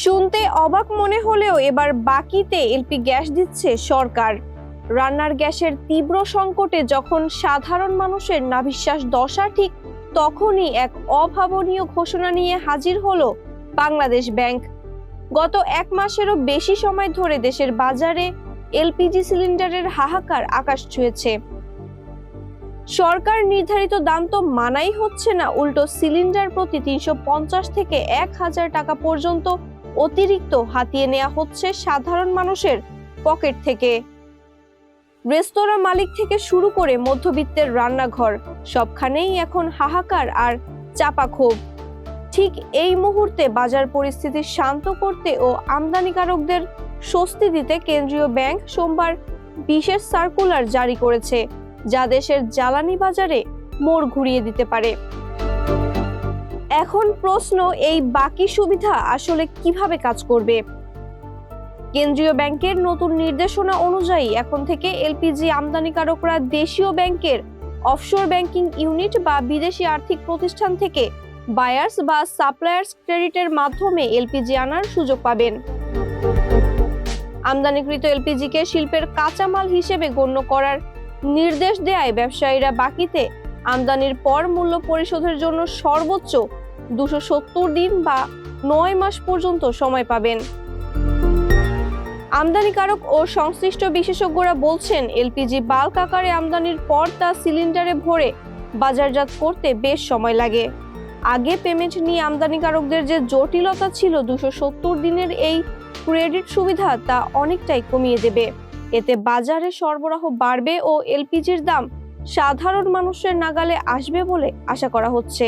শুনতে অবাক মনে হলেও এবার বাকিতে এলপি গ্যাস দিচ্ছে সরকার। রান্নার গ্যাসের তীব্র সংকটে যখন সাধারণ মানুষের নাভিশ্বাস দশা, ঠিক তখনই এক অভাবনীয় ঘোষণা নিয়ে হাজির হলো বাংলাদেশ ব্যাংক। গত এক মাসেরও বেশি সময় ধরে দেশের বাজারে এলপিজি সিলিন্ডারের হাহাকার আকাশ ছুঁয়েছে। সরকার নির্ধারিত দাম তো মানাই হচ্ছে না, উল্টো সিলিন্ডার প্রতি 350 থেকে 1000 টাকা পর্যন্ত অতিরিক্ত হাতিয়ে নেওয়া হচ্ছে সাধারণ মানুষের পকেট থেকে। রেস্তোরাঁ মালিক থেকে শুরু করে মধ্যবিত্তের রান্নাঘর, সবখানেই এখন হাহাকার আর চাপা ক্ষোভ। ঠিক এই মুহূর্তে বাজার পরিস্থিতি শান্ত করতে ও আমদানিকারকদের স্বস্তি দিতে কেন্দ্রীয় ব্যাংক সোমবার বিশেষ সার্কুলার জারি করেছে, যা দেশের জ্বালানি বাজারে মোড় ঘুরিয়ে দিতে পারে। এখন প্রশ্ন, এই বাকি সুবিধা আসলে কিভাবে কাজ করবে? কেন্দ্রীয় ব্যাংকের নতুন নির্দেশনা অনুযায়ী এখন থেকে এলপিজি আমদানিকারকরা দেশীয় ব্যাংকের অফশোর ব্যাংকিং ইউনিট বা বিদেশি আর্থিক প্রতিষ্ঠান থেকে বায়ার্স বা সাপ্লায়ার্স ক্রেডিটের মাধ্যমে এলপিজি আনার সুযোগ পাবেন। আমদানিকৃত এলপিজিকে শিল্পের কাঁচামাল হিসেবে গণ্য করার নির্দেশ দেয় ব্যবসায়ীরা বাকিতে আমদানির পর মূল্য পরিশোধের জন্য সর্বোচ্চ 270 দিন বা 9 মাস পর্যন্ত সময় পাবেন। আমদানিকারক ও সংশ্লিষ্ট বিশেষজ্ঞরা বলছেন, এলপিজি বাল্ক আকারে আমদানির পর তা সিলিন্ডারে ভরে বাজারজাত করতে বেশ সময় লাগে। আগে পেমেন্ট নিয়ে আমদানিকারকদের যে জটিলতা ছিল, 270 দিনের এই ক্রেডিট সুবিধা তা অনেকটাই কমিয়ে দেবে। এতে বাজারে সরবরাহ বাড়বে ও এলপিজির দাম সাধারণ মানুষের নাগালে আসবে বলে আশা করা হচ্ছে।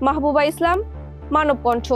মাহবুবা ইসলাম, মানবকণ্ঠ।